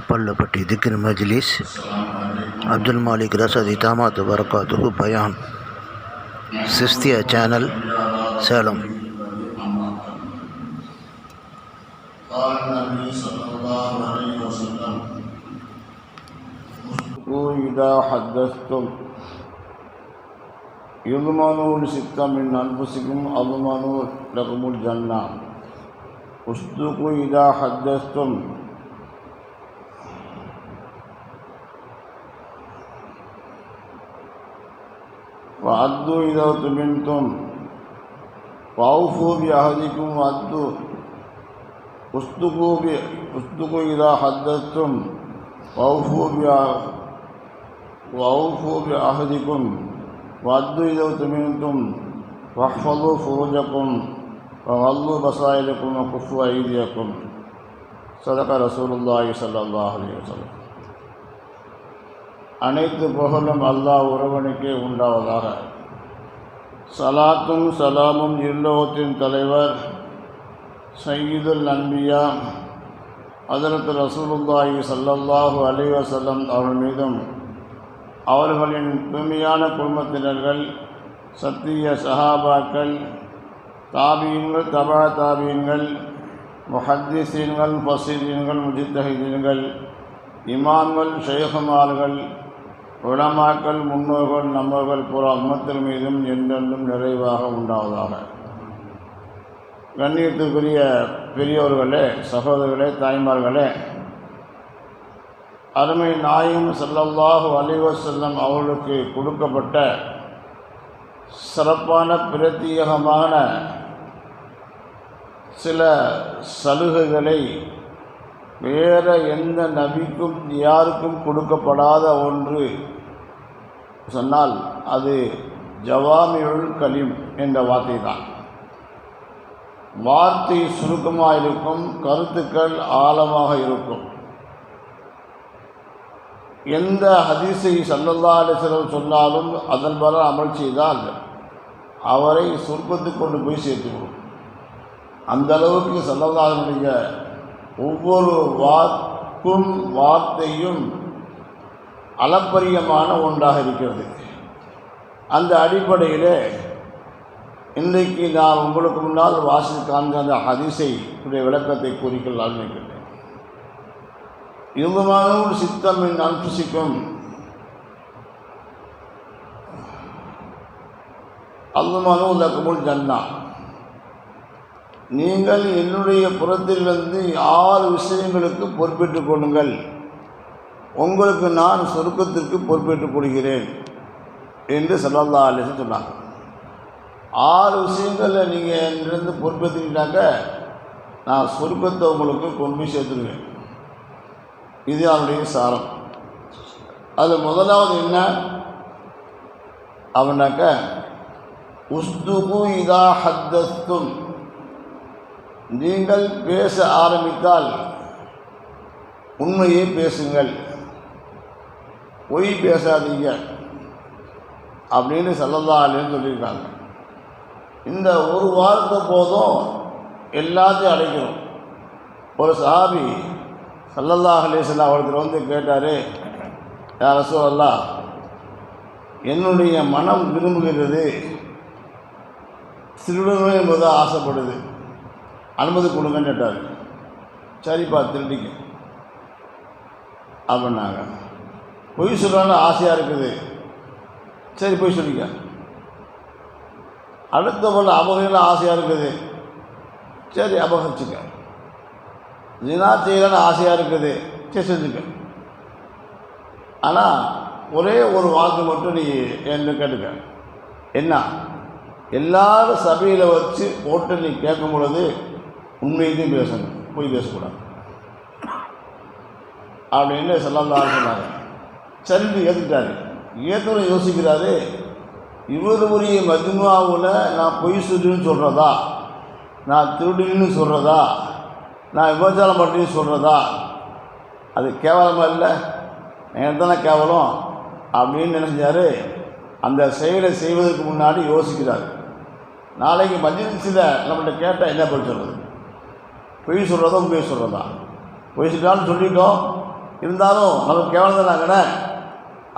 पल्लपट्टी ذكر मजलिस अब्दुल मालिक रसदी दामाद बरकातुहु बयान सिस्तिया चैनल सेलम। قال النبي صلى الله عليه وسلم إذا حدثتم يضمنوا لستة من أنفسكم أضمنوا لكم الجنة اصدقوا إذا حدثتم وعدوا إذا اؤتمنتم وأوفوا بعهدكم وعدوا اصدقوا إذا حدثتم وأوفوا بعهدكم وعدوا إذا اؤتمنتم واحفظوا فروجكم وغضوا بصائركم وكفوا أيديكم صدق رسول الله صلى الله عليه وسلم. அனைத்து புகழும் அல்லாஹ் ஒருவனுக்கே உண்டாவதாக. சலாத்தும் சலாமும் இல்லோகத்தின் தலைவர் சய்யிதுல் அன்பியா ஹஜ்ரத் ரசூலுல்லாஹி ஸல்லல்லாஹு அலைஹி வஸல்லம் அவர்கள் மீதும் அவர்களின் தூய்மையான குடும்பத்தினர்கள் சத்திய சஹாபாக்கள் தாபீன்கள் தபா தாபீன்கள் முஹத்திஸீன்கள் ஃபஸீரீன்கள் முஜ்தஹிதீன்கள் இமாம்கள் ஷைഖுமார்கள் உலமாக்கள் முன்னோர்கள் நம்மவர்கள் புற உம்மத்தின் மீதும் என்றென்றும் நிறைவாக உண்டாவதாக. கண்ணியத்துக்குரிய பெரியோர்களே, சகோதரர்களே, தாய்மார்களே, அருமை நாயகம் ஸல்லல்லாஹு அலைஹி வஸல்லம் அவர்களுக்கு கொடுக்கப்பட்ட சிறப்பான பிரத்யேகமான சில சலுகைகளை வேறு எந்த நபிக்கும் யாருக்கும் கொடுக்கப்படாத ஒன்று சொன்னால் அது ஜவாமியுல் கலீம் என்ற வார்த்தை தான். வார்த்தை சுருக்கமாக இருக்கும், கருத்துக்கள் ஆழமாக இருக்கும். எந்த ஹதீஸை ஸல்லல்லாஹு அலைஹி வஸல்லம் சொன்னாலும் அதன் பல அமல் செய்தால் அவரை சொர்க்கத்துக்கு கொண்டு போய் சேர்த்துக்கணும். அந்த அளவுக்கு ஸல்லல்லாஹு அலைஹி வஸல்லம் ஒவ்வொரு வாக்கும் வார்த்தையும் அளப்பரியமான ஒன்றாக இருக்கிறது. அந்த அடிப்படையில் இன்றைக்கு நான் உங்களுக்கு முன்னால் வாசித்து காண்கிற அந்த ஹதீஸை உடைய விளக்கத்தை கூறிக்கொள்ளால் நினைக்கிறேன். யுதுமானூர் சித்தமின் அன்புசிக்கும் அல்லுமானூ லக்குமுல் ஜன்னா, நீங்கள் என்னுடைய புறத்திலிருந்து 6 விஷயங்களுக்கு பொறுப்பேற்றுக் கொள்ளுங்கள், உங்களுக்கு நான் சொர்க்கத்திற்கு பொறுப்பேற்றுக் கொள்கிறேன் என்று ஸல்லல்லாஹு அலைஹி வஸல்லம் சொன்னாங்க. 6 விஷயங்களில் நீங்கள் என்னிருந்து பொறுப்பேற்றுக்கிட்டாக்க நான் சொர்க்கத்தை உங்களுக்கு கொண்டு போய் சேர்த்துருவேன். இது அவனுடைய சாரம். அது முதலாவது என்ன அப்படின்னாக்க, உஸ்துகு இதா ஹத்தஸ்தும், நீங்கள் பேச ஆரம்பித்தால் உண்மையை பேசுங்கள், பொய் பேசாதீங்க அப்படின்னு ஸல்லல்லாஹு அலைஹி வஸல்லம் சொல்லியிருக்காங்க. இந்த ஒரு வார்த்தை போதும் எல்லாத்தையும் அடைக்கணும். ஒரு சஹாபி ஸல்லல்லாஹு அலைஹி வஸல்லம் அவர்கள் வந்து கேட்டார், யா ரசூலல்லாஹ், என்னுடைய மனம் விரும்புகிறது, திருடணும் என்பது ஆசைப்படுது, அனுமதி கொடுங்கன்னு கேட்டார். சரிப்பா திருடிக்க அப்படின்னாங்க. பொய் சொல்கிறான்னு ஆசையாக இருக்குது, சரி பொய் சொல்லிக்க. அடுத்த போல் அபகரில் ஆசையாக இருக்குது, சரி அபகரிச்சுக்க. ஜினா செய்யலான்னு ஆசையாக இருக்குது, சரி செஞ்சுக்க. ஆனால் ஒரே ஒரு வாக்கு மட்டும் நீ என்ன கேட்டுக்க, என்ன, எல்லாரும் சபையில் வச்சு போட்டு நீ கேட்கும் பொழுது உண்மையையும் பேசணும், போய் பேசக்கூடாது அப்படின்னு ஸல்லல்லாஹு அலைஹி சொன்னாங்க. சரின்னு ஏற்றுக்கிட்டாரு. ஏற்றுன்னு யோசிக்கிறாரு, இவருடைய மஜ்முஆவில் நான் பொய் சொல்லின்னு சொல்கிறதா, நான் திருடின்னு சொல்கிறதா, நான் விபச்சாரம் பண்ணின்னு சொல்கிறதா, அது கேவலமாக இல்லை, எனக்கு தானே கேவலம் அப்படின்னு நினைச்சாரு. அந்த செயலை செய்வதற்கு முன்னாடி யோசிக்கிறார். நாளைக்கு மஜ்லிஸில் நம்மகிட்ட கேட்டால் என்ன பண்ண சொல்கிறது, பொய் சொல்கிறதா உண்மையை சொல்கிறதா, பொய் சொல்லிட்டாலும் சொல்லிட்டோம், இருந்தாலும் நமக்கு கேவலம் தானாங்கண்ணே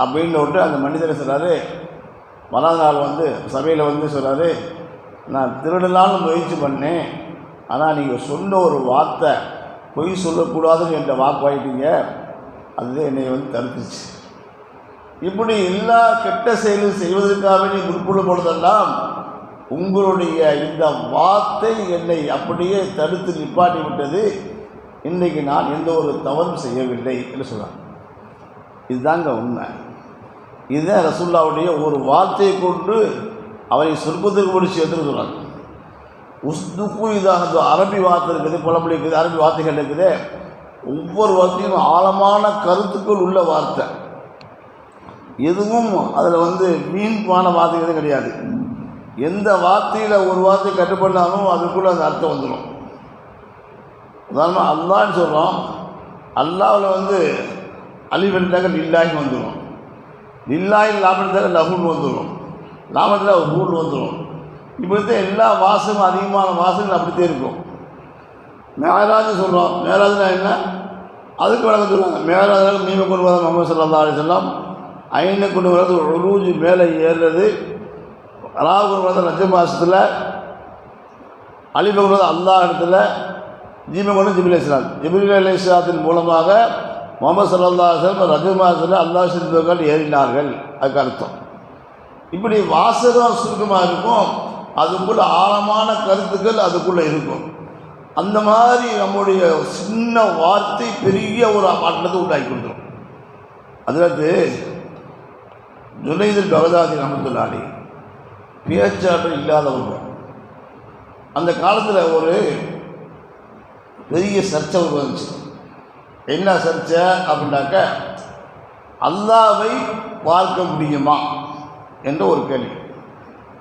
அப்படின்னு விட்டு அந்த மனிதரை சொல்கிறாரு. மறாத நாள் வந்து சபையில் வந்து சொல்கிறாரு, நான் திருடலான்னு முயற்சி பண்ணேன், ஆனால் நீங்கள் சொன்ன ஒரு வார்த்தை பொய் சொல்லக்கூடாதுன்னு என்கிட்ட வாக்குவாயிட்டீங்க, அதுதான் என்னை வந்து தடுத்துச்சு. இப்படி எல்லா கெட்ட செயலும் செய்வதற்காக நீ முற்புள்ள பொழுதெல்லாம் உங்களுடைய இந்த வார்த்தை என்னை அப்படியே தடுத்து நிப்பாட்டி விட்டது. இன்றைக்கு நான் எந்த ஒரு தவறும் செய்யவில்லை என்று சொல்கிறார். இதுதாங்க உண்மை. இதுதான் ரசூலுல்லாவுடைய ஒரு வார்த்தையை கொண்டு அவரை சொர்க்கத்துக்கு முடிச்சு எடுத்துன்னு சொல்கிறாங்க. உஸ்துக்கு இதாக அரபி வார்த்தை இருக்குது, பழமொழி இருக்குது, அரபி வார்த்தைகள் இருக்குது. ஒவ்வொரு வார்த்தையும் ஆழமான கருத்துக்கள் உள்ள வார்த்தை. எதுவும் அதில் வந்து மீன்பான வார்த்தை எதுவும் கிடையாது. எந்த வார்த்தையில் ஒரு வார்த்தை கட்டுப்பட்டாலும் அதுக்குள்ளே அந்த அர்த்தம் வந்துடும். உதாரணமாக அல்லான்னு சொல்கிறோம், அல்லாவில் வந்து அலிவென்றாக லில்லாஹி வந்துடும், லில்லாஹி லாபத்தாக லஹுன்னு வந்துடும், லாபத்தில் ஹூல் வந்துடும். இப்படி எல்லா வாசமும் அதிகமான வாசங்கள் அப்படித்தே இருக்கும். மேராஜ் சொல்கிறோம், மேராஜ்னா என்ன, அதுக்கு விளக்கம் சொல்லுவாங்க. மேராஜ் மீமை கொண்டு வர முஹம்மது ஸல்லல்லாஹு அலைஹி வஸல்லம், ஐனை கொண்டு வரது உருஜ் மேலே ஏறுறது, ராவு கொண்டு வரது ரஜ மாதத்தில், அலிபை கொண்டு வரது அல்லாஹ் இடத்துல, ஜீமை கொண்டு ஜிப்ரீல் அலைஹிஸ்ஸலாம், ஜிப்ரீல் அலைஹிஸ்ஸலாத்தின் மூலமாக முஹம்மது ஸல்லல்லாஹு அலைஹி வஸல்லம் ரஜ மாதத்தில் அல்லாஹ் சிறுவர்கள் ஏறினார்கள். அதுக்கு அர்த்தம். இப்படி வாசகம் சுருக்கமாக இருக்கும், அதுக்குள்ள ஆழமான கருத்துக்கள் அதுக்குள்ளே இருக்கும். அந்த மாதிரி நம்முடைய சின்ன வார்த்தை பெரிய ஒரு மாற்றத்தை உண்டாக்கி கொடுத்துரும். அதில் ஜுனைதுல் பகதாதி ரஹ்மத்துல்லாஹி அலைஹி பேச்சாற்றல் இல்லாதவங்க. அந்த காலத்தில் ஒரு பெரிய சர்ச்சை வந்துச்சு. என்ன சர்ச்சை அப்படின்னாக்க, அல்லாஹ்வை பார்க்க முடியுமா என்ற ஒரு கேள்வி.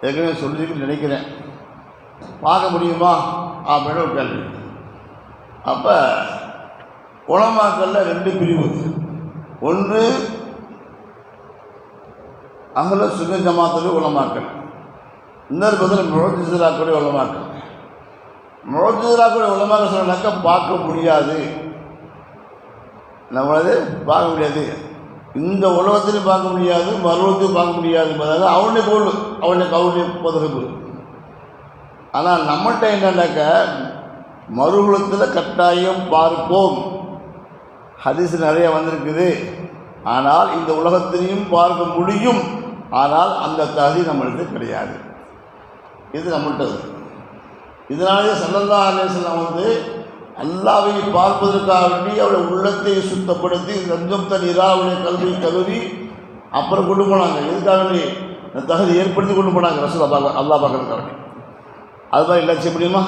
ஏற்கனவே சொல்லி நினைக்கிறேன், பார்க்க முடியுமா அப்படின்னு ஒரு கேள்வி. அப்போ உலமாக்களில் ரெண்டு பிரிவு. ஒன்று அஹ்ல சுன்னத் ஜமாத்துடைய உலமாக்கள், இன்னொரு பதில் முஅத்தஸிலாக்களுடைய உலமாக்கள். முஅத்தஸிலாக்களுடைய உலமாக்கள் சொன்னாக்கா பார்க்க முடியாது, நம்மளது பார்க்க முடியாது, இந்த உலகத்திலையும் பார்க்க முடியாது, மறுபடியும் பார்க்க முடியாது என்பதாக அவனுடைய பொருள், அவனுடைய பொதுப்பு. ஆனால் நம்மகிட்ட என்னன்னாக்க மறுபுலத்தில் கட்டாயம் பார்ப்போம், ஹதீஸ் நிறைய வந்திருக்குது. ஆனால் இந்த உலகத்திலையும் பார்க்க முடியும், ஆனால் அந்த தகுதி நம்மளுக்கு கிடையாது. இது நம்மள்கிட்ட. இதனாலே ஸல்லல்லாஹு அலைஹி வஸல்லம் வந்து அல்லாஹ்வை பார்ப்பதற்காக வேண்டி அவருடைய உள்ளத்தை சுத்தப்படுத்தி லஞ்சம் தண்ணீரா அவருடைய கல்வியை கழுவி அப்புறம் கொண்டு போனாங்க. எதுக்காக வேண்டி அந்த தகுதி ஏற்படுத்தி கொண்டு போனாங்க ரசூல் அல்லாஹ் பார்க்கறதுக்காக வேண்டி. அது மாதிரி எல்லாம் செய்ய முடியுமா?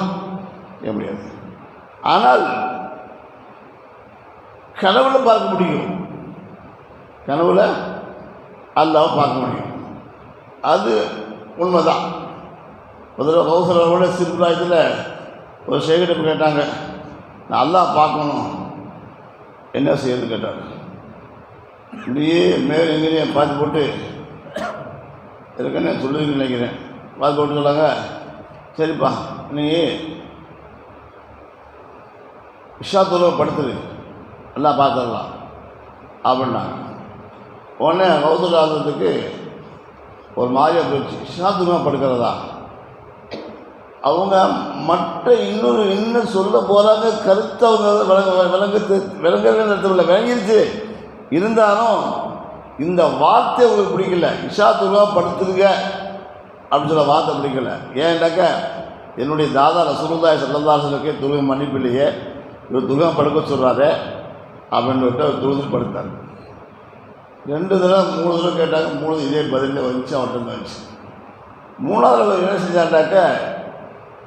செய்ய முடியாது. ஆனால் கனவுல பார்க்க முடியும், கனவுல அல்லாஹ்வை பார்க்க முடியும், அது உண்மைதான். முதல்ல கௌசலோட சிறுபிராயத்தில் ஒரு சேகரிப்பு கேட்டாங்க, நான் அல்லாஹ் பார்க்கணும், என்ன செய்யறது கேட்டார். இப்படியே மேலே எங்கேயே பார்த்து போட்டு இருக்குன்னு சொல்லுவீங்கன்னு நினைக்கிறேன். பார்த்து போட்டு சொல்லாங்க, சரிப்பா நீ விஷாத்தூரம் படுத்துரு, எல்லாம் பார்த்துடலாம் அப்படின்னாங்க. உடனே கௌசலாதத்துக்கு ஒரு மாதிரியாக போயிடுச்சு. விஷாத்தூரமாக படுக்கிறதா, அவங்க மற்ற இன்னொரு என்ன சொல்ல போகிறாங்க கருத்தை அவங்க விளங்குறதுல விளங்கிருச்சு. இருந்தாலும் இந்த வார்த்தை அவங்களுக்கு பிடிக்கல. இஷாத்துருவா படுத்துருங்க அப்படின்னு சொல்ல வார்த்தை பிடிக்கல. ஏன்னாக்க என்னுடைய தாதா ரசூலுல்லாஹி ஸல்லல்லாஹு அலைஹி வஸல்லம் துருவம் மன்னிப்பு இல்லையே, இவர் துருவம் படுக்க சொல்கிறாரு அப்படின்னு விட்டு அவர் துருவத்தில் படுத்தார். 2 தடவை 3 தடவை கேட்டாங்க, 3 இதே பதிலில் வந்துச்சு, அவர்கிட்ட வந்துச்சு. 3வது என்ன செஞ்சாண்டாக்க,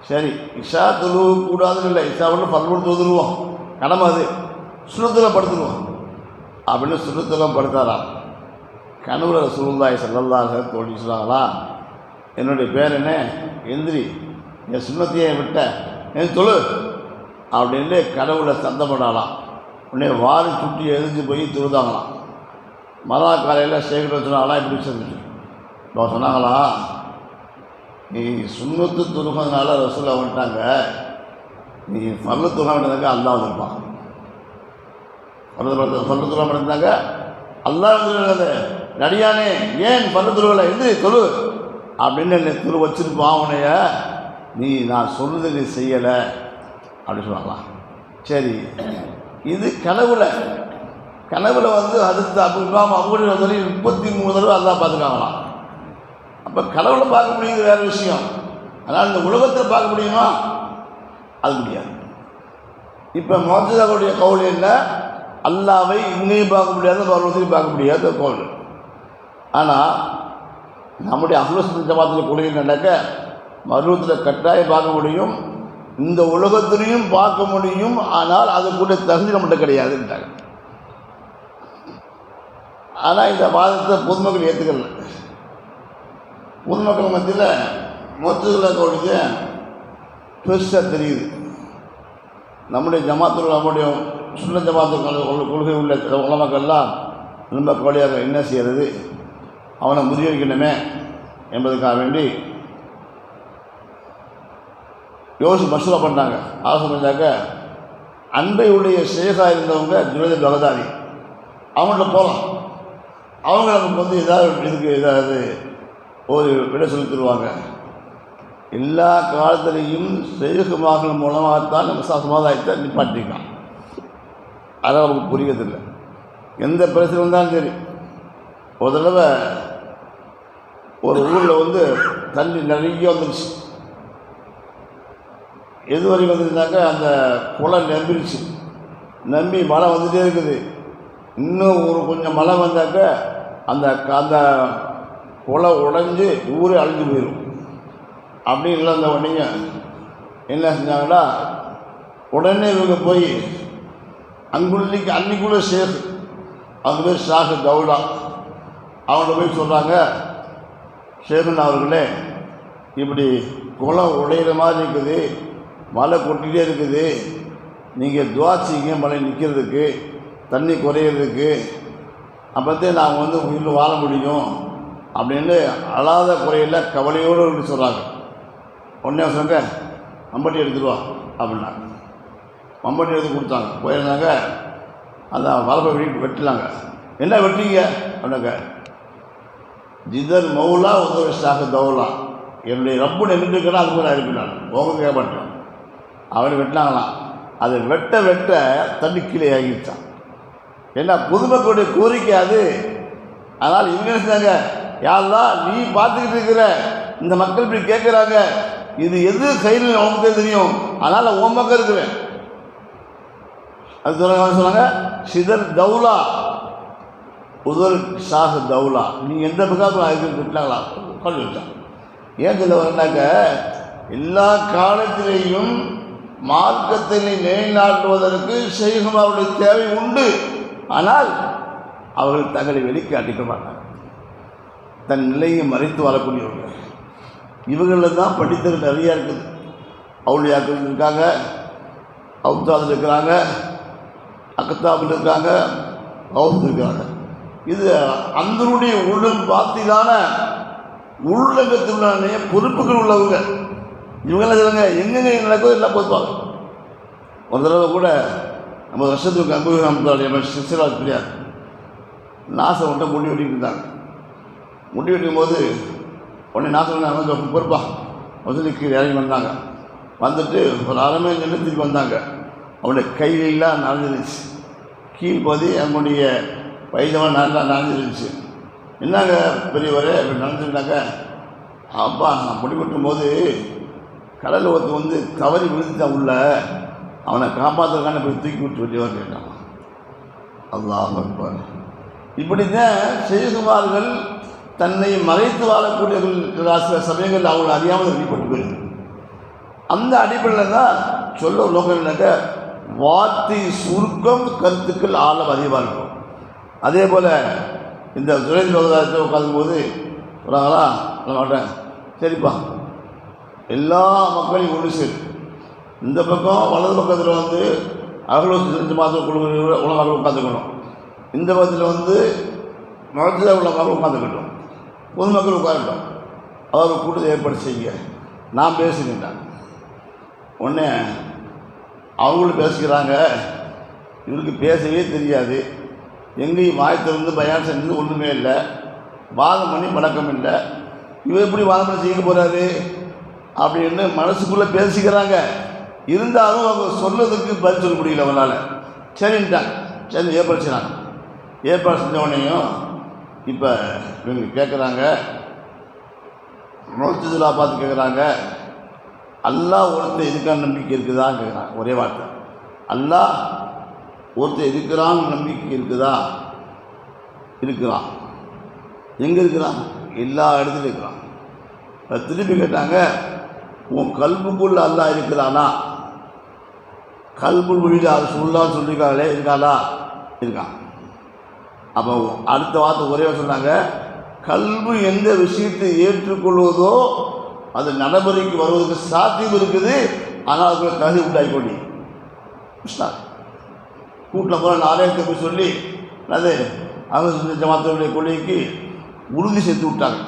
சரி இஷா தொழுவு கூடாதுன்னு இல்லை, இஷா ஒன்று பல்லுன்னு தொழுதுருவோம், கடமை அது, சுண்ணத்தில் படுத்துருவோம் அப்படின்னு சுண்ணத்தில் படுத்தாராம். கனவுல ரசூலுல்லாஹி ஸல்லல்லாஹு அலைஹி வஸல்லம் தோழி சொன்னாங்களா, என்னுடைய பேர் என்ன, எந்திரி, என் சுண்ணத்தையே விட்ட என் தொழு அப்படின்னு கனவுல சந்தப்படாலாம். உடனே வாரி சுட்டி எழுந்து போய் தொழுதாங்களாம். மரா காலையில் சேகரித்து சொன்னாங்களா, இப்படி செஞ்சுட்டு இப்போ சொன்னாங்களா, நீ சுண்ணத்து துருகிறதுனால ரசூல் வந்துட்டாங்க, நீ பல்லு துருக வேண்டியதாக அல்லாஹ் இருப்பான். சொல்ல இருந்தாங்க. அல்லாஹ் நடிகானே ஏன் பல்லத்துருவலை எது தொழு அப்படின்னு என்னை துரு வச்சுருப்பான் உன்னைய, நீ நான் சொல்லுது நீ செய்யலை அப்படின்னு சொன்னாங்களாம். சரி, இது கனவுல வந்து அடுத்த அவங்களுடைய சொல்லி 33 தடவை அல்லாஹ் பார்த்துருக்காங்களாம். அப்போ கனவுல பார்க்க முடியுது வேறு விஷயம். அதனால் இந்த உலகத்தில் பார்க்க முடியுமா? அது முடியாது. இப்போ முஅத்தஸிலாவுடைய கவுல் என்ன? அல்லாவை இங்கேயும் பார்க்க முடியாது, பரலோகத்தையும் பார்க்க முடியாத கவுல். ஆனால் நம்முடைய அஹ்லுஸ் சுன்னத் ஜமாத்துடைய கொள்கை நடக்க மருவத்தில் கட்டாயம் பார்க்க முடியும், இந்த உலகத்திலையும் பார்க்க முடியும். ஆனால் அதுக்குரிய தகுதி நம்மகிட்ட கிடையாதுன்றாங்க. ஆனால் இந்த வாதத்தை பொதுமக்கள் ஏற்றுக்கல. பொதுமக்கள் மத்தியில் முஅத்தஸிலா கவுலுக்கு பெருசாக தெரியுது. நம்முடைய ஜமாத்தில் நம்முடைய சுன்னத் ஜமாத்து கொள்கை உள்ள உலமாக்கள்லாம் ரொம்ப கவலையாக என்ன செய்கிறது, அவனை முறியடிக்கணுமே என்பதுக்காக வேண்டி மசூரா பண்ணாங்க. ஆலோசனை பண்ணாக்க அன்பை உடைய ஷேகாக இருந்தவங்க ஜுனைத் பகதாதி, அவங்கள்ட்ட போகலாம். அவங்க நமக்கு வந்து இதுக்கு ஏதாவது ஒரு விடை சொல்லி தருவாங்க. எல்லா காலத்திலையும் ஷேகுமார்கள் மூலமாகத்தான் நம்ம சமாதாயத்தை நிப்பாட்டிக்கலாம். அதை நமக்கு புரியதில்லை. எந்த பிரச்சனை வந்தாலும் சரி, ஒரு தடவை ஒரு ஊரில் வந்து தண்ணி நிறைய வந்துடுச்சு. எது வரைக்கும் வந்துருந்தாக்க அந்த குளம் நம்பிடுச்சு. நம்பி மழை வந்துகிட்டே இருக்குது. இன்னும் ஒரு கொஞ்சம் மழை வந்தாக்க அந்த அந்த குளம் உடைஞ்சி ஊரே அழிஞ்சு போயிடும். அப்படி இல்லை, அந்த உடனே என்ன செஞ்சாங்கன்னா, உடனே இவங்க போய் அன்னைக்குள்ள ஷேக், அவங்க பேர் ஷாஹ் தௌலா, அவங்கள்ட்ட போய் சொல்கிறாங்க, ஷேகுன் அவர்களே, இப்படி குளம் உடையிற மாதிரி இருக்குது, மழை கொட்டிகிட்டே இருக்குது, நீங்கள் துவா செய்யுங்க மழை நிற்கிறதுக்கு, தண்ணி குறையிறதுக்கு, அப்போத்தே நாங்கள் வந்து உயிரில் வாழ முடியும் அப்படின்னு அழாத குறையில் கவலையோடு சொல்கிறாங்க. உடனே சொன்னாங்க, மம்பட்டி எடுத்துருவா அப்படின்னாங்க. மம்பட்டி எடுத்து கொடுத்தாங்க. போயிருந்தாங்க, அந்த வளப்பை வெட்டினாங்க. என்ன வெட்டிங்க அப்படின்னாங்க, ஜிதர் மௌலா உதவி ஷாஹ் தௌலா, என்னுடைய ரப்பு நின்றுட்டுருக்கேன்னா அது கூட இருப்பினான், உங்க கேட்க மாட்டேன். அவரை வெட்டினாங்களாம். அதை வெட்ட வெட்ட தண்ணி கீழே ஆகிடுச்சான். ஏன்னா பொதுமக்களுடைய கோரிக்கை அது. அதனால் இவங்க என்ன செஞ்சாங்க, யாரெல்லாம் நீ பார்த்துக்கிட்டு இருக்கிற இந்த மக்கள் இப்படி கேட்குறாங்க, இது எது கையில் அவங்களுக்கு தெரியும், அதனால் உன் பக்கம் இருக்கிறேன். அது சொன்னாங்க, சிதர் தௌலா உதர் ஷாஹ் தௌலா, நீங்கள் எந்த பக்கம் அதுக்கு விட்டாங்களா சொல்லி வச்சான். ஏன் சொல்ல வரனாக்க, எல்லா காலத்திலேயும் மார்க்கத்தை நிலைநாட்டுவதற்கு ஷேகுமாவுடைய தேவை உண்டு. ஆனால் அவர்கள் தங்களை வெளிக்காட்டிக்க மாட்டாங்க, தன் நிலையை மறைத்து வரக்கூடியவர்கள். இவங்களில் தான் படித்தது நிறையா இருக்குது. அவுளியாக்கள் இருக்காங்க, அவுத்தாதில் இருக்கிறாங்க, அக்கத்தாபில் இருக்காங்க, கவுத்தில் இருக்காங்க. இது அந்தனுடைய உள்ளம் பாத்திலான உள்ளங்கத்திலான பொறுப்புகள் உள்ளவங்க. இவங்கெல்லாம் சொல்லுங்க, எங்கெங்க நடக்குதோ எல்லாம் பொறுப்பாங்க. ஒரு தடவை கூட நம்ம வருஷத்துக்கு அனுபவம் சிசிராஜ் பிரியார் நாசம் மட்டும் முடி வெட்டிட்டு இருந்தாங்க. முடி வெட்டும் போது உடனே நாசம் பொறுப்பா வந்து கீழே இறங்கி வந்தாங்க. வந்துட்டு ஒரு அரை மணி நேரம் திருப்பி வந்தாங்க. அவனுடைய கையிலாம் நனைஞ்சிருச்சு, கீழ்பதி அவனுடைய பைஜமா நல்லா நனைஞ்சிருச்சு. என்னங்க பெரியவரே அப்படி நனைஞ்சிருந்தாங்க. அப்பா நான் முடி வெட்டும் போது கடலில் ஒருத்தர் வந்து தவறி விழுந்துட்டான் உள்ள, அவனை காப்பாற்றுறதுக்கான போய் தூக்கி விட்டு வெட்டியவர் கேட்டான். அல்லாஹ் அக்பர். இப்படி தான் ஷேகுமார்கள் தன்னை மறைத்து வாழக்கூடியவர்கள் சில சமயங்கள் அவங்களை அறியாமல் வெளிப்பட்டு போயிருக்கு. அந்த அடிப்படையில் தான் சொல்ல நோக்கம்னாக்க வார்த்தை சுருக்கம், கருத்துக்கள் ஆழம் அதிகமாக இருக்கும். அதே போல் இந்த சுரேந்திர விவகாரத்தை உட்காந்தும்போது சொல்கிறாங்களா, சொல்ல மாட்டேன், சரிப்பா எல்லா மக்களையும் ஒன்று சேரு, இந்த பக்கம் வலது பக்கத்தில் வந்து அகலோசி மாதம் உலகங்கள் உட்காந்துக்கணும், இந்த பக்கத்தில் வந்து மதத்தில் உள்ள மக்கள் உட்காந்துக்கட்டும், பொதுமக்கள் உட்காரட்டும், அவர் கூட்டத்தை ஏற்பாடு செய்ய நான் பேசுகின்றேன். உடனே அவங்களும் பேசுகிறாங்க, இவருக்கு பேசவே தெரியாது, எங்கேயும் வாய் திறந்து பயான் செஞ்சது ஒன்றுமே இல்லை, வாதம் பண்ணி பழக்கம் இல்லை, இவர் எப்படி வாதம் பண்ணி செய்ய போகிறாரு அப்படின்னு மனசுக்குள்ளே பேசிக்கிறாங்க. இருந்தாலும் அவங்க சொன்னதுக்கு பதில் சொல்ல முடியல அவனால். சரின்ட்டாங்க. சரி ஏற்பாடு செய்கிறாங்க. ஏற்பாடு செஞ்ச உடனேயும் இப்போ இவங்க கேட்குறாங்க, நோத்துலா பார்த்து கேட்குறாங்க, அல்லாஹ் ஒருத்தர் இதுக்கான நம்பிக்கை இருக்குதான்னு கேட்குறாங்க. ஒரே வார்த்தை, அல்லாஹ் ஒருத்தர் இருக்கிறான்னு நம்பிக்கை இருக்குதா? இருக்கிறான். எங்கே இருக்கிறான்? எல்லா இடத்துலையும் இருக்கிறான். திருப்பி கேட்டாங்க, உன் கல்புக்குள்ள அல்லாஹ் இருக்கிறானா? கல்பு மொழியில் அது சொல்லான்னு சொல்லியிருக்காங்களே, இருக்காளா? இருக்கான். அப்போ அடுத்த வார்த்தை ஒரே சொன்னாங்க, கல்பு எந்த விஷயத்தை ஏற்றுக்கொள்வதோ அது நடைமுறைக்கு வருவதற்கு சாத்தியம் இருக்குது, ஆனால் அதுக்கு தகுதி உண்டாகி கொண்டு கூட்டில் போகிற நாராயணத்தை போய் சொல்லி அது அவங்க ஜமாத்தோடைய கொள்கைக்கு உறுதி சேர்த்து விட்டாங்க.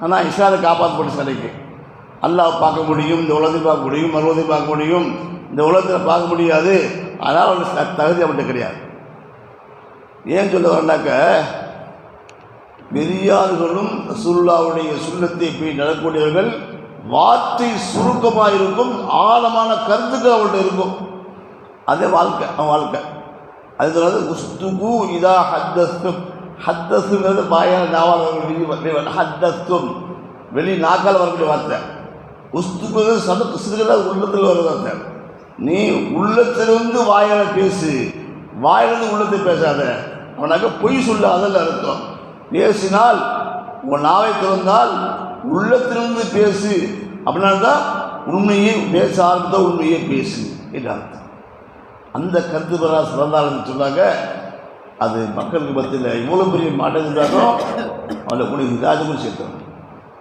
ஆனால் இஸ்லாத்தை காப்பாற்றப்பட்ட சிலைக்கு அல்லாஹ் பார்க்க முடியும், இந்த உலகத்தை பார்க்க முடியும், மறுவதை பார்க்க முடியும், இந்த உலகத்தில் பார்க்க முடியாது, ஆனால் அவனுக்கு தகுதி அவன்கிட்ட கிடையாது. ஏன் சொல்ல வரனாக்க, பெரியார்களும் ரசூலுல்லாஹ்வுடைய சுன்னத்தை போய் நடக்கக்கூடியவர்கள் வார்த்தை சுருக்கமாக இருக்கும், ஆழமான கருத்துக்கள் அவங்கள்ட்ட இருக்கும். அதே வாழ்க்கை அவன் வாழ்க்கை. அது சொல்றது உஸ்துகு இதா ஹத்தஸ்தும். ஹத்தஸ்துங்கிறது பாயான நாவால் ஹத்தஸ்தும் வெளி நாக்கால் வரக்கூடிய வார்த்தை. உஸ்துகு சதக்கு சிறுகளை உள்ளத்தில் வர வார்த்தை. நீ உள்ளத்திலிருந்து வாயால் பேசு, வாயிலிருந்து உள்ளத்தை பேசாத. அவனாக்க பொய் சொல்லாதல் அர்த்தம். பேசினால் உன் நாவை திறந்தால் உள்ளத்திலிருந்து பேசு அப்படின்னா தான் உண்மையை பேச ஆரம்பித்த உண்மையை பேசு என்று அர்த்தம். அந்த கருத்து பெறா சிறந்தாலும் சொன்னாங்க. அது மக்களுக்கு மத்தியில் இவ்வளோ பெரிய மாற்றம் இருந்தாலும் அதில் கூட இதாது கூட சேர்த்தோம்.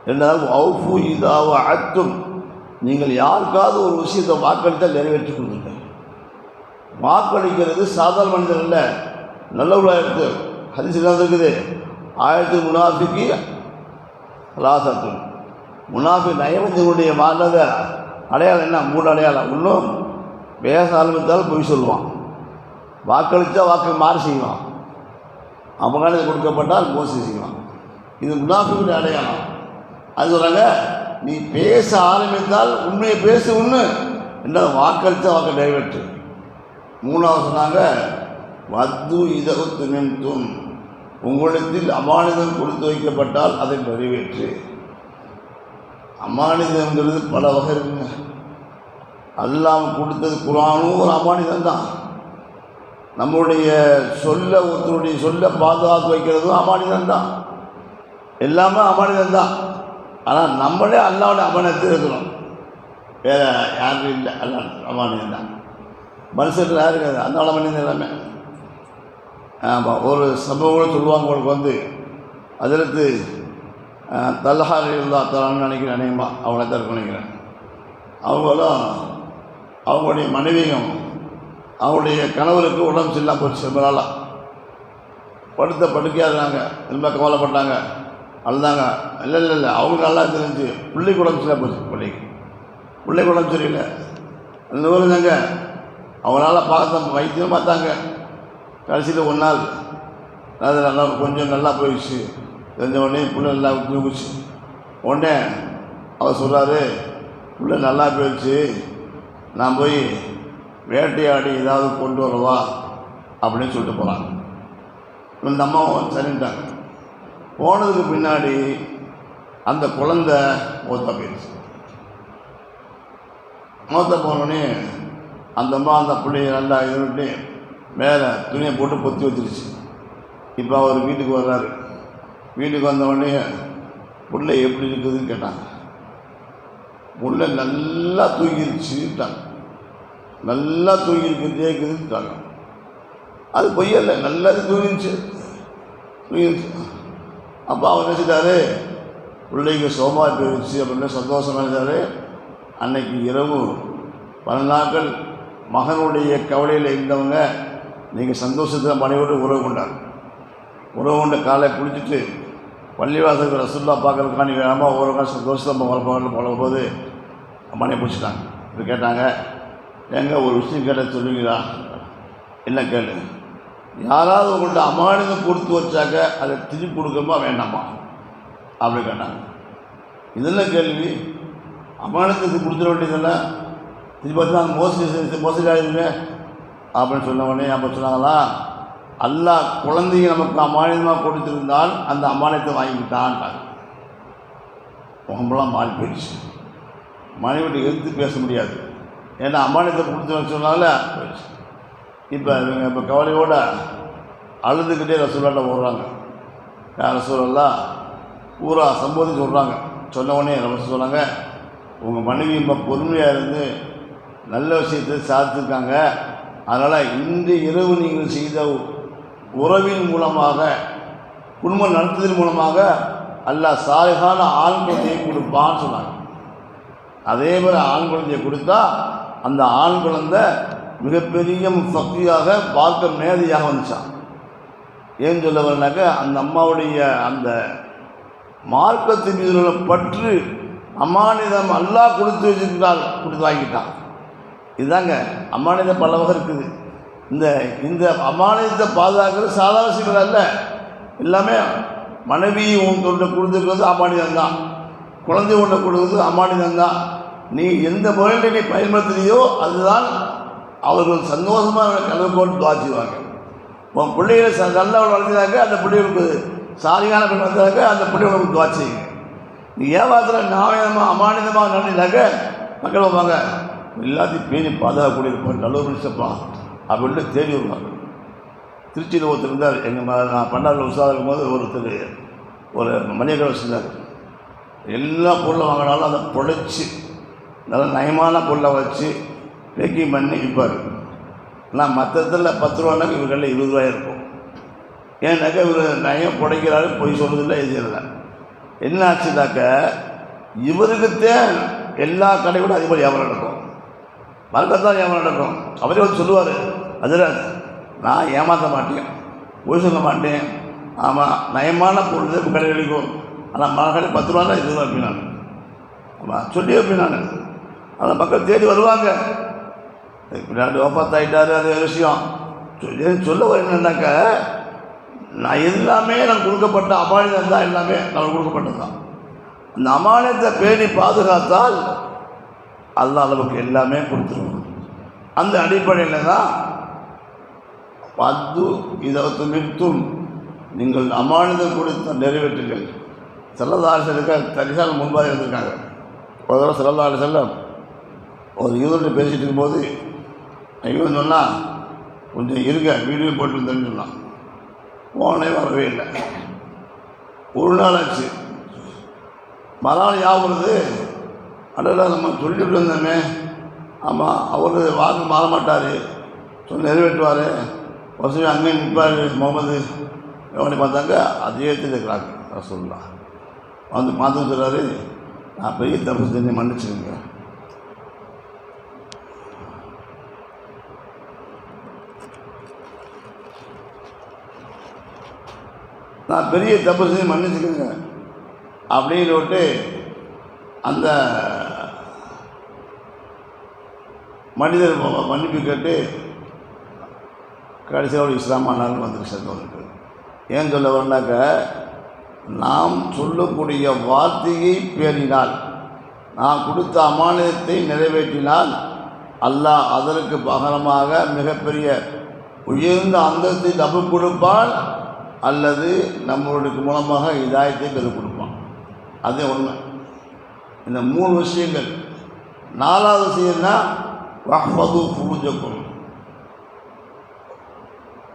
ரெண்டாவது அவுஃபு இதாவ அத்தும், நீங்கள் யாருக்காவது ஒரு விஷயத்தை வாக்களித்தால் நிறைவேற்றி கொடுத்துருங்க. வாக்களிக்கிறது சாதாரண மனிதர் இல்லை, நல்லவர்களாக இருக்குது. ஹதீஸில் இருக்குது, ஆயத்து முனாஃபிக்கு லாசத்தும். முனாஃபி நயவஞ்சனுடைய மாறத அடையாளம் என்ன? 3 அடையாளம். இன்னும் பேச ஆரம்பித்தால் பொய் சொல்லுவான், வாக்களித்தா வாக்கு மாறி செய்வான், அபகாரம் கொடுக்கப்பட்டால் மோசடி செய்வான். இது முனாஃபிக்குடைய அடையாளம். அது சொல்கிறாங்க, நீ பேச ஆரம்பித்தால் உண்மையை பேசு ஒன்று, ரெண்டாவது வாக்களித்தா வாக்கு நிறைவேற்று. 3வது சொன்னாங்க, வத்து இதகுத்து நின்றும், உங்களிடத்தில் அமானிதம் கொடுத்து வைக்கப்பட்டால் அதை நிறைவேற்று. அமானிதங்கிறது பல வகை இருக்குங்க. அல்லாஹ் கொடுத்தது குர்ஆனும் ஒரு அமானிதம் தான். நம்மளுடைய ஒருத்தருடைய சொல்ல பாதுகாத்து வைக்கிறதும் அமானிதம் தான். எல்லாமே அமானிதம் தான். ஆனால் நம்மளே அல்லாஹ்வுடைய அமானிதத்தில் இருக்கிறோம், வேறு யாரும் இல்லை. அல்லாஹ் அமானிதம் தான். மனுஷர்கள் யாரும் இருக்காது, அந்த அமானிதம் எல்லாமே. ஆமாம், ஒரு சம்பவம் சொல்லுவாங்க உங்களுக்கு அதிலிருந்து தல்ஹா ரலியல்லாஹு தஆலான்னு நினைக்கிறேன், அநேகமாக அவங்கள தான் இருக்கும் நினைக்கிறேன். அவங்களும் அவங்களுடைய மனைவியும் அவங்களுடைய கணவருக்கு உடம்பு சரியில்லாமல் போச்சு. ரொம்ப நாளாக படுத்த படுக்கையாக இருந்தாங்க, ரொம்ப கவலைப்பட்டாங்க, அழுதாங்க. இல்லை அவங்களுக்கு நல்லா தெரிஞ்சு பிள்ளைக்கு உடம்பு சரியாக போச்சு. பிள்ளைக்கு உடம்பு சரியில்லை, அந்த ஊருந்தாங்க. அவங்களால பார்த்த வைத்தியம் பார்த்தாங்க. கடைசியில் ஒரு நாள் அது நல்லா கொஞ்சம் நல்லா போயிடுச்சு. தெரிஞ்ச உடனே பிள்ளை நல்லா தூங்குச்சு. உடனே அவர் சொல்கிறாரு, பிள்ளை நல்லா போயிடுச்சு, நான் போய் வேட்டையாடி ஏதாவது கொண்டு வரவா அப்படின்னு சொல்லிட்டு போகிறாங்க. இந்த அம்மாவும் சரின்ட்டாங்க. போனதுக்கு பின்னாடி அந்த குழந்தை மூத்த போயிடுச்சு. மூத்த போனோடனே அந்த அம்மா அந்த பிள்ளைய நல்லா இதுன்ட்டு மேலே துணியை போட்டு பொத்தி வச்சிருச்சு. இப்போ அவர் வீட்டுக்கு வர்றாரு. வீட்டுக்கு வந்தவுடனே பிள்ளை எப்படி இருக்குதுன்னு கேட்டாங்க. பிள்ளை நல்லா தூங்கிருச்சுட்டாங்க. நல்லா தூங்கிருக்குதுட்டாங்க. அது பொய்யல்ல, நல்லா தூங்கிருச்சு. அப்போ அவர் நினச்சிட்டாரு, பிள்ளைக்கு சோமா போயிடுச்சு அப்படின்னு சந்தோஷம் நினைச்சாரு. அன்னைக்கு இரவு 12 நாட்கள் மகனுடைய கவலையில் இருந்தவங்க நீங்கள் சந்தோஷத்தில் மனைவியோடு உறவு கொண்டார். உறவு கொண்ட காலை குளிச்சுட்டு பள்ளிவாசலுக்கு ரசூலுல்லாஹ் பார்க்கறதுக்காண்டி வேணாமல் ஒரு நாள் சந்தோஷமாக போகும்போது மனைவி பிடிச்சிட்டாங்க. இப்போ கேட்டாங்க, ஏங்க ஒரு விஷயம் கேட்ட சொல்லுவீங்களா? என்ன கேளு, யாராவது உங்கள்கிட்ட அமானிதம் கொடுத்து வச்சாக்க அதை திருப்பி கொடுக்கமா வேண்டாமா அப்படி கேட்டாங்க. இதெல்லாம் கேள்வி. அமானிதத்துக்கு கொடுத்துட வேண்டியதில்ல, திருப்பி பார்த்தா அந்த மோசடி ஆகிடுங்க அப்படின்னு சொன்ன உடனே அப்போ சொன்னாங்களா, அல்லாஹ் குழந்தைங்க நமக்கு அமானிதமாக கொடுத்துருந்தால் அந்த அமானியத்தை வாங்கிக்கிட்டான்ட்டாங்க. முகமெல்லாம் மாறி போயிடுச்சு. மனைவிட்டு எடுத்து பேச முடியாது, ஏன்னா அமானியத்தை கொடுத்து சொன்னால போயிடுச்சு. இப்போ கவலையோடு அழுதுகிட்டே ரசூலாட்ட ஓடுறாங்க. ரசூலெல்லாம் பூரா சம்போதி சொல்கிறாங்க. சொன்ன உடனே ரசூல் சொன்னாங்க, உங்கள் மனைவி இப்போ பொறுமையாக இருந்து நல்ல விஷயத்தை சாதிச்சிருக்காங்க. அதனால் இன்று இரவு நீங்கள் செய்த உறவின் மூலமாக, குடும்பம் நடத்துவதன் மூலமாக அல்லாஹ் சாலிகான ஆண் குழந்தையை கொடுப்பான்னு சொன்னாங்க. அதே மாதிரி ஆண் குழந்தையை கொடுத்தா அந்த ஆண் குழந்தை மிகப்பெரிய சக்தியாக பார்க்க மேதையாக வந்துச்சான். ஏன்னு சொல்ல வரனாக்க, அந்த அம்மாவுடைய அந்த மார்க்கத்தின் மீது உள்ள பற்று, அமானிதம் அல்லாஹ் கொடுத்து வச்சுக்கிட்டால் கொடுத்து வாங்கிட்டான். இதுதாங்க அமானிதம் பல வகை இருக்குது. இந்த அமானிதத்தை பாதுகாக்கிறது சாதாரண விஷயங்கள் அல்ல. எல்லாமே மனைவி உங்கள்கிட்ட கொடுத்துருக்கிறது அமானிதம் தான், குழந்தை உன்னை கொடுக்குறது அமானிதம் தான். நீ எந்த முறையில் நீ பயன்படுத்துறியோ அதுதான் அவர்கள் சந்தோஷமாக கலவு போட்டு துவாச்சிடுவாங்க. உன் பிள்ளைகளை நல்லவள் வளர்ந்தாக்க அந்த பிள்ளைகளுக்கு சாலியான பெண் வந்தாக்க அந்த பிள்ளைகளுக்கு துவாச்சிங்க. நீ ஏமாத்தில் நியாயமாக அமானிதமாக நடந்தாக்க மக்கள் வைப்பாங்க, எல்லாத்தையும் பேணி பாதுகாக்கக்கூடிய இருப்பான், நல்ல ஒரு மனுஷப்பா அப்படின்ட்டு தேடி வருவாங்க. திருச்சியில் ஒருத்தர் இருந்தார், நான் பண்டாரில் உற்சாகம் இருக்கும்போது ஒருத்தர் ஒரு மளிகை கடை வச்சுருந்தார். எல்லா பொருளும் வாங்கினாலும் அதை புழைச்சி நல்லா நயமான பொருளை வச்சு பேக்கிங் பண்ணி விற்பார். ஆனால் மற்ற இடத்துல 10 ரூபானாக்க இவர்களில் 20 ரூபாய் இருக்கும். ஏன்னாக்கா இவர் நயம் புடைக்கிறாரு, பொய் சொல்கிறதில்ல, எழுதிடல. என்ன ஆச்சுனாக்க இவருக்குத்தே எல்லா கடையோட அதிகமாக வியாபாரம் நடக்கும், மறக்கத்தான் வியாபாரம் நடக்கும். அவரே வந்து சொல்லுவார், அதில் நான் ஏமாற்ற மாட்டேன், பொய் சொல்ல மாட்டேன், ஆமாம் நயமான பொருள் இப்போ கடை கிடைக்கும், ஆனால் கடை 10 ரூபா தான் 20 ரூபா அப்படின்னாங்க. ஆமாம் சொல்லி அப்படின்னாங்க. ஆனால் மக்கள் தேடி வருவாங்க. பின்னாடி ஒப்பாத்தாயிட்டாரு, அது விஷயம் சொல்ல வர என்னன்னாக்க, நான் எல்லாமே நான் கொடுக்கப்பட்ட அமானிதம் தான், எல்லாமே நான் கொடுக்கப்பட்டது தான். அந்த அமானியத்தை பேணி பாதுகாத்தால் அல்லாஹ் அளவுக்கு எல்லாமே கொடுத்துருவோம். அந்த அடிப்படையில் தான் பத்து இதற்கு மித்தும் நீங்கள் அமானிதம் கொடுத்த நிறைவேற்றுங்கள். ஸல்லல்லாஹு அலைஹி வஸல்லம் தரிசால் முன்பாக இருந்திருக்காங்க. ஒரு தடவை ஸல்லல்லாஹு அலைஹி வஸல்லம் ஒரு யூதர்கிட்ட பேசிகிட்டு இருக்கும்போது இவன் சொன்னால் கொஞ்சம் இருங்க வீடியோ போட்டுருந்தேன்னு சொன்னான். போனே வரவே இல்லை. ஒரு நாள் ஆச்சு. மறுநாள் யாவது அடடா நம்ம சொல்லிட்டு இருந்தோமே, ஆமாம் அவர் வாக்கு மாற மாட்டார், சொல்லி நிறைவேற்றுவார், வசதி அங்கே நிற்பார் முகமது எவனை பார்த்தாங்க அதே இருக்கிறாங்க. ரசூலுல்லாஹ் வந்து பார்த்து சொல்கிறாரு, நான் பெரிய தப்பு செஞ்சு மன்னிச்சுருங்க, நான் பெரிய தப்பு செஞ்சு மன்னிச்சுக்கோங்க அப்படின்னு விட்டு அந்த மனிதர் மன்னிப்பு கேட்டு கடைசியாக இஸ்லாமானாலும் வந்துருக்கு சேர்ந்தவருக்கு. ஏன் சொல்ல வரனாக்க, நாம் சொல்லக்கூடிய வார்த்தையை பேணினால், நாம் கொடுத்த அமானிதத்தை நிறைவேற்றினால் அல்லாஹ் அதற்கு பகரமாக மிகப்பெரிய உயர்ந்த அந்தஸ்தை தப்பு கொடுப்பான், அல்லது நம்மளுடைய மூலமாக இதாயத்தை பெருக் கொடுப்பான். அதே உண்மை. இந்த 3 விஷயங்கள். 4வது விஷயம்னா வஹ்ஃபது ஃபுருஜக்கும்,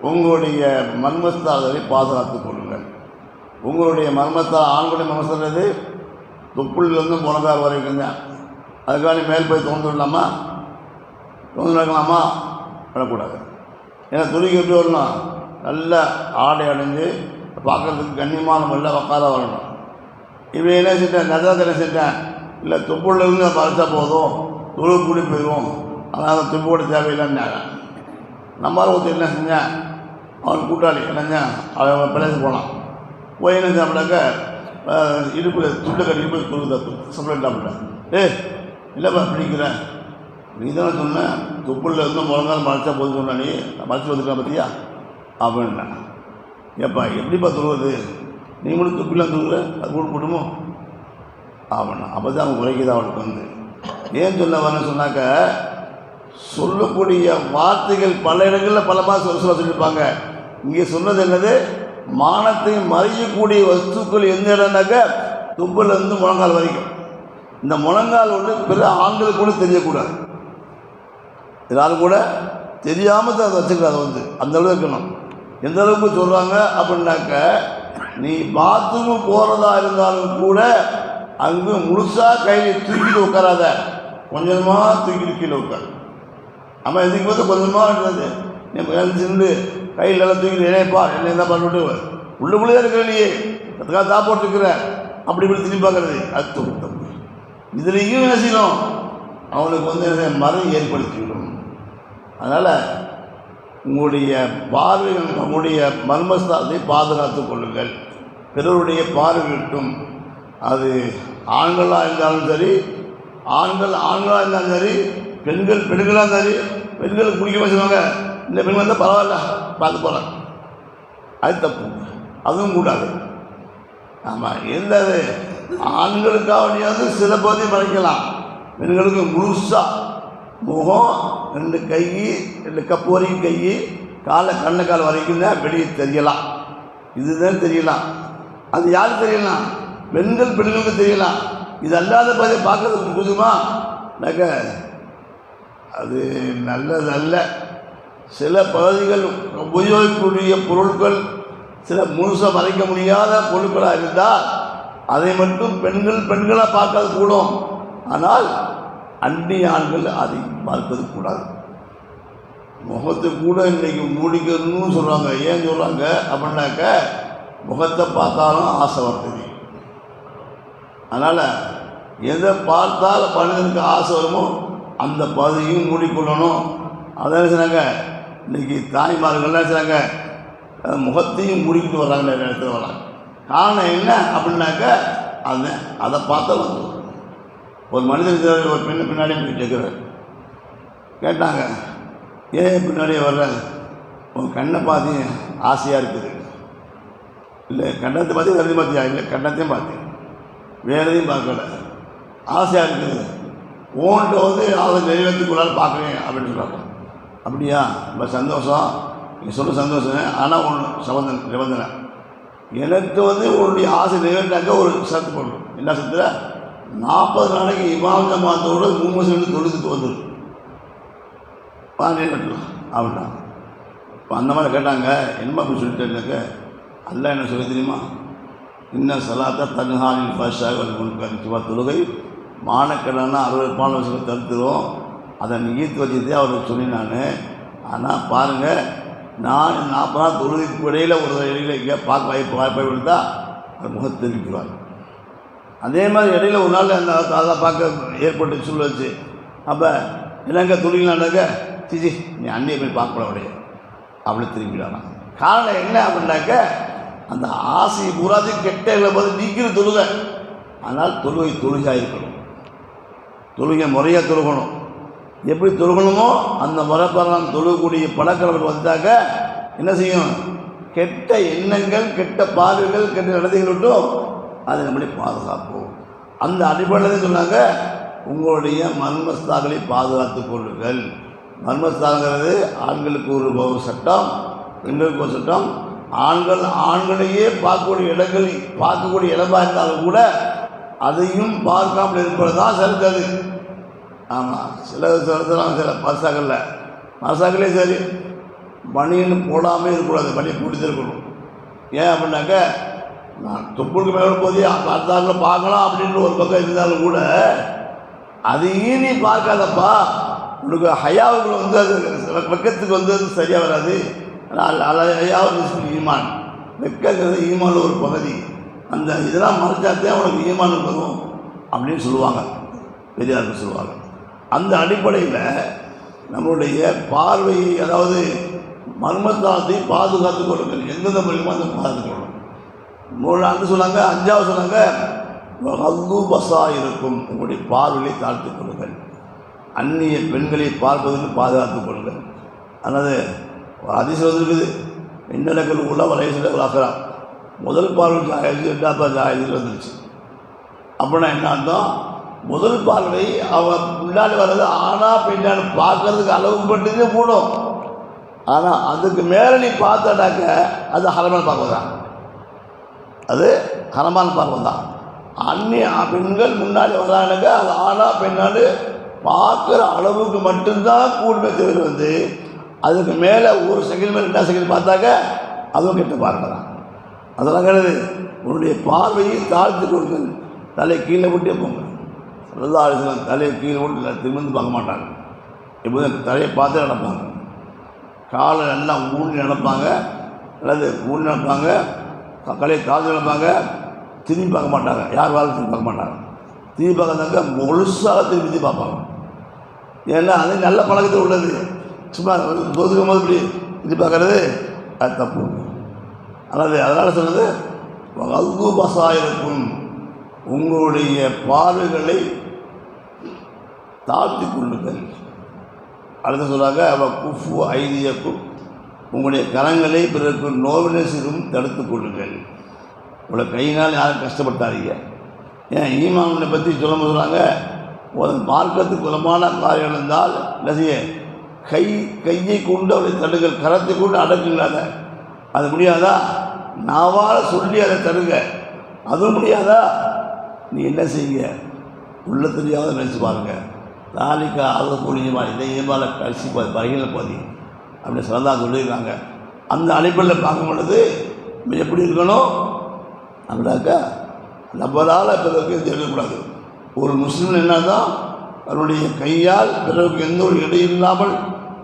உங்களுடைய மர்மஸ்தாதரை பாதுகாத்துக் கொள்ளுங்கள். உங்களுடைய மர்மஸ்தால், ஆண்களுடைய மர்மஸ்தாது தொப்புள்ளிலேருந்து முழங்கால் வரைக்கும் தான். அதுக்காண்டி மேல் போய் தோன்றுலாமா, தோன்றுலாமா விடக்கூடாது. ஏன்னா துணிக்கு எப்படி வரணும், நல்ல ஆடை அடைஞ்சு பார்க்குறதுக்கு கண்ணியமான முறையில் உட்கார வரணும். இவன் என்ன செஞ்சேன், நெதாத்தனை செஞ்சேன், இல்லை தொப்புள்ளிருந்து பறிச்சா போதும், துளு கூடி போயிடும், அதனால் துப்போட தேவையில்லைன்னு. நம்மளால் ஒருத்தர் என்ன செஞ்சேன், அவன் கூட்டாளி என்னஞ்சேன், அவன் பிள்ளைக்கு போனான். போய் என்ன சாப்பிட்டாக்க இடுப்பில் துண்டை கட்டி போய் கொடுக்குறா சப்ளைட்டாப்பிட்ட. இல்லைப்பா பிடிக்கிறேன், நீ தானே சொன்னேன் தொப்புளில் இருந்து முழங்கால் மறைச்சா போதும் சொன்னா நீ மறைச்சி வந்துருக்கான் பார்த்தியா அப்படின்னா ஏப்பா எப்படிப்பா தொழுவது நீங்களும் தொப்பிலாம் தொழுகிற அது கூட போட்டுமோ அப்படின்னா அப்போ தான் அவன் குறைக்குது அவனுக்கு வந்து ஏன் சொல்ல வரேன்னு சொன்னாக்க சொல்லக்கூடிய வார்த்தைகள் பல இடங்களில் பல மாதிரி சொல்லியிருப்பாங்க. இங்கே சொன்னது என்னது, மானத்தை மறையக்கூடிய வஸ்துக்கள் எந்த இடம்னாக்க துப்பிலிருந்து முழங்கால் வரைக்கும். இந்த முழங்கால் ஒன்று பிற ஆண்களுக்கு கூட தெரியக்கூடாது, எல்லாரும் கூட தெரியாமல் தான் அதை வச்சுக்கிறாங்க. அதை வந்து அந்த அளவு இருக்கணும். எந்த அளவுக்கு சொல்கிறாங்க அப்படின்னாக்க, நீ பாத்ரூமு போகிறதா இருந்தாலும் கூட அங்கே முழுசாக கையில் தூக்கிட்டு உட்காராத, கொஞ்சமாக தூக்கிட்டு கீழே உட்கார். நம்ம எதுக்கு பார்த்து கொஞ்சமாக இருந்தது நீ நின்று கையில் எல்லாம் தூக்கிட்டு இணையப்பா என்ன என்ன பண்ணிட்டு உள்ளுக்குள்ளே தான் இருக்கிற நீயே அதுக்காக சாப்பிட்டுருக்கிற அப்படி இப்படி திரும்பி பார்க்கறது அது தப்பு. இதுலேயும் என்ன செய்யணும், அவனுக்கு வந்து மறை ஏற்படுத்திவிடும். அதனால் உங்களுடைய பார்வைகள் உங்களுடைய மர்மஸ்தானத்தை பாதுகாத்து கொள்ளுங்கள். பிறருடைய பார்வையிட்டும் அது ஆண்களாக இருந்தாலும் சரி, ஆண்களாக இருந்தாலும் சரி, பெண்களாக சரி. பெண்களுக்கு பிடிக்க வச்சுருவாங்க, இந்த பெண் வந்தால் பரவாயில்ல பார்த்து போகிறாங்க, அது தப்பு, அதுவும் கூடாது. ஆமாம், எந்த ஆண்களுக்காக வேண்டியாவது சில பகுதி மறைக்கலாம், பெண்களுக்கு முழுசாக முகம் 2 கை 2 கப்பு வரைக்கும் கை காலை கண்ணக்கால் வரைக்கும் தான் வெளியே தெரியலாம். இதுதான் தெரியலாம். அது யாருக்கு தெரியலாம், பெண்களுக்கு தெரியலாம். இது அல்லாத பகுதியை பார்க்கறதுக்கு புதுமா நக அது நல்லதல்ல. சில பகுதிகள் உபயோகிக்கக்கூடிய பொருட்கள் சில முழுசாக மறைக்க முடியாத பொருட்களாக இருந்தால் அதை மட்டும் பெண்களாக பார்க்காது கூடும். ஆனால் அந்நிய ஆண்கள் அதை பார்ப்பது கூடாது. முகத்தை கூட இன்றைக்கி மூடிக்கணும்னு சொல்கிறாங்க. ஏன் சொல்கிறாங்க அப்படின்னாக்க, முகத்தை பார்த்தாலும் ஆசை வருது. அதனால் எதை பார்த்தால் மனிதனுக்கு ஆசை வருமோ அந்த பகுதியும் மூடிக்கொள்ளணும். அதான் சொன்னாங்க, இன்றைக்கி தாய்மார்கள்லாம் சொன்னாங்க முகத்தையும் மூடிக்கிட்டு வர்றாங்க, நிறைய இடத்துல வர்றாங்க. காரணம் என்ன அப்படின்னாக்க, அதை பார்த்தா வந்து ஒரு மனிதன் ஒரு பெண்ணு பின்னாடி போய் கேட்குறாரு. கேட்டாங்க, ஏன் பின்னாடியே வர்ற, உன் கண்ணை பார்த்து ஆசையாக இருக்குது. இல்லை கண்ணத்தை பார்த்து வேறு எதையும் பார்த்தியா? இல்லை கண்ணத்தையும் பார்த்தேன், வேறு எதையும் பார்க்கல, ஆசையாக இருக்குது. ஓன்ட்ட வந்து அதை நிறைவேற்றிக்குள்ளாலும் பார்க்குறேன் அப்படின்னு சொல்கிறாங்க. அப்படியா, ரொம்ப சந்தோஷம், நீ சொல்ல சந்தோஷம். ஆனால் ஒன்று நிபந்தனை, எனக்கு வந்து உன்னுடைய ஆசை நிறைவேற்றாக்க ஒரு சத்து பண்ணணும். என்ன சத்துல, 40 நாளைக்கு இமாம் ஜமாத்தோடு 3 வருஷம் தொழுதுட்டு வந்துடும் நிறைவேற்றலாம் அப்படின்னா. இப்போ அந்த மாதிரி கேட்டாங்க, என்னமா அப்படி சொல்லிட்டேன்னாக்க, அல்ல என்ன சொல்லி தெரியுமா, இன்னும் சலாத்தா தன்ஹானில் பாஷாக முன்கரிச்சுவா, தொழுகை மானக்கடனா 60 வருஷம் தடுத்துரும். அதை நீத்து வச்சுதே அவருக்கு சொன்னான். ஆனால் பாருங்கள், நான் 40 நாள் தொழுகைக்கு இடையில் ஒரு இடையில் இங்கே பார்க்க வாய்ப்பு இருந்தால் அது முகத்தை தெரிவிக்குவார். அதே மாதிரி இடையில ஒரு நாள் அந்த அதை பார்க்க ஏற்பட்டு சொல்லுச்சு. அப்போ என்னங்க தொழில்னாக்க, சிச்சி நீ அண்ணியை போய் பார்க்க உடைய அப்படி திரும்பிடானா. காரணம் என்ன அப்படின்னாக்க, அந்த ஆசை பூராது கெட்ட போது நீக்கிற தொழுகை. ஆனால் தொழுகையாக இருக்கணும், தொழுகை முறையாக தொழுகணும். எப்படி தொழுகணுமோ அந்த முறைப்பறம் தொழுகக்கூடிய பழக்கம் வந்தாக்க என்ன செய்யும், கெட்ட எண்ணங்கள், கெட்ட பார்வைகள், கெட்ட நடத்தைகள் விட்டும் அதை நம்மளை பாதுகாப்போம். அந்த அடிப்படையில் சொன்னாங்க, உங்களுடைய மர்மஸ்தாக்களை பாதுகாத்து கொள்ளுங்கள். மர்மஸ்தாங்கிறது ஆண்களுக்கு ஒரு சட்டம், பெண்களுக்கு ஒரு சட்டம். ஆண்களையே பார்க்கக்கூடிய இடமாக இருந்தாலும் கூட அதையும் பார்க்காமல் இருப்பது தான் சரித்தது. ஆமாம், சில மசாக்களே சரி, பனின்னு போடாமல் இருக்கக்கூடாது, பனியை பிடிச்சிருக்கணும். ஏன் அப்படின்னாக்க, நான் தொப்புளுக்கு மேலே போதே பார்த்தாங்கள பார்க்கலாம் அப்படின்ற ஒரு பக்கம் இருந்தாலும் கூட அதையும் நீ பார்க்காதப்பா, உனக்கு ஹயாவுக்கு வந்து அது வெக்கத்துக்கு வந்து அது சரியாக வராது. ஹயாவு ஈமான், வெக்கங்கிறது ஈமான் ஒரு பகுதி. அந்த இதெல்லாம் மறைச்சாத்தே உனக்கு ஈமான் வரும் அப்படின்னு சொல்லுவாங்க, பெரியாருக்கு சொல்லுவாங்க. அந்த அடிப்படையில் நம்மளுடைய பார்வையை, அதாவது மர்மஸ்தானத்தை பாதுகாத்து கொள்ளுங்கள். எந்தெந்த மூலியமாக அதை பாதுகாத்துக்கொள்ளும். 3 சொன்னாங்க. 5வது சொன்னாங்க, அல்லு பசா இருக்கும், உங்களுடைய பார்வையை தாழ்த்து கொள்ளுங்கள். அந்நிய பெண்களை பார்ப்பதற்கு பாதுகாத்துக் கொள்ளுங்கள். அதனால் அதிசயம் இருக்குது. இன்னலக்கள் உள்ள வலைசில வளர்க்குறான். முதல் பார்வை ஜாயிது, ரெண்டாவது ஜாயிதில் வந்துருச்சு. அப்படின்னா என்ன அர்த்தம்? முதல் பார்வை அவன் முன்னாடி வர்றது ஆனா பெண்ணான்னு பார்க்கறதுக்கு அளவு பட்டுதே கூடும். ஆனால் அதுக்கு மேலே நீ பார்த்தாடாக்க அது ஹரமான பார்வை தான். அது ஹரமான பார்வை தான். அந்நிய பெண்கள் முன்னாடி வர்றானுங்க, அது ஆனா பெண்ணான்னு பார்க்குற அளவுக்கு மட்டும்தான் கூடுமே தவிர அதுக்கு மேலே ஒரு செகண்ட் மேலே 2 செகண்ட் பார்த்தாக்க அதுவும் கெட்ட பார்க்கலாம். அதெல்லாம் கிடையாது. உன்னுடைய பார்வையை தாழ்த்து கொடுங்கள். தலையை கீழே விட்டே போங்க. எல்லா ஆளுங்களும் தலையை கீழே விட்டு திரும்பி பார்க்க மாட்டாங்க. இப்போ தலையை பார்த்து நடப்பாங்க. காலை நல்லா ஊனி நடப்பாங்க. அல்லது ஊனி நடப்பாங்க, கலையை காது நடப்பாங்க. திரும்பி பார்க்க மாட்டாங்க. யார் வாழ்க்கை திரும்பி பார்க்க மாட்டாங்க. திரும்பி பார்க்கறதாக்க முழுசாக திரும்பி பார்ப்பாங்க. ஏன்னா அது நல்ல பழக்கத்தில் உள்ளது. சும்மா தோதுக்கும் போது இப்படி திரும்பி பார்க்கறது அது தப்பு. அதனால் சொன்னது வல்கு பசாயிருக்கும், உங்களுடைய பார்வைகளை தாழ்த்தி கொள்ளுங்கள். அடுத்து சொல்கிறாங்க அவள் குஃபு ஐதியக்கும், உங்களுடைய கரங்களை பிறருக்கு நோவினை செய்தும் தடுத்து கொள்ளுங்கள். உங்களை கையினால் யாரும் கஷ்டப்பட்டாதீங்க. ஏன் ஈமானை பற்றி சொல்கிறாங்க, ஒரு மார்க்கத்துக்கு குலமான காரியம் இருந்தால் என்ன செய்ய, கையை கொண்டு அவளை தடுங்கள், கரத்தை கொண்டு அடக்குங்களாத. அது முடியாதா? நாவால் சொல்லி அதை தடுங்க. அதுவும் முடியாதா? நீ என்ன செய்யுங்க, உள்ள தெரியாத நினச்சி பாருங்கள். நாளைக்கு அதை கூடியமா இதை ஏமால கடைசி பகில பாதி அப்படி சிறந்தா சொல்லியிருக்காங்க. அந்த அடிப்படையில் பார்க்கும் பொழுது எப்படி இருக்கணும் அப்படின்னாக்கா நம்மளால் பிறகு தெரியக்கூடாது. ஒரு முஸ்லீம் என்ன தான் அவனுடைய கையால் பிறகு எந்த ஒரு இடை இல்லாமல்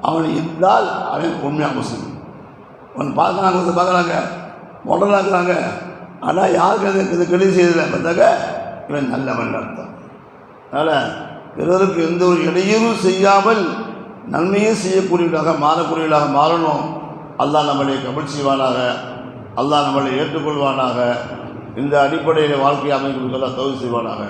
அவன் இருந்தால் அவன் உண்மையாக முஸ்லீம். அவன் பார்க்குறாங்க உடலாக்குறாங்க, ஆனால் யாருக்கு இது கெடுதி செய்யலை பார்த்தாக்க இவன் நல்லவன் அர்த்தம். அதனால் பிறருக்கு எந்த ஒரு இடையூறும் செய்யாமல் நன்மையே செய்யக்கூடியவர்களாக மாறக்கூடியவர்களாக மாறணும். அல்லாஹ் நம்மளை கபல் செய்வானாக, அல்லாஹ் நம்மளை ஏற்றுக்கொள்வானாக. இந்த அடிப்படையில் வாழ்க்கையை அமைக்கிறதுக்கெல்லாம் தகுதி செய்வானாக.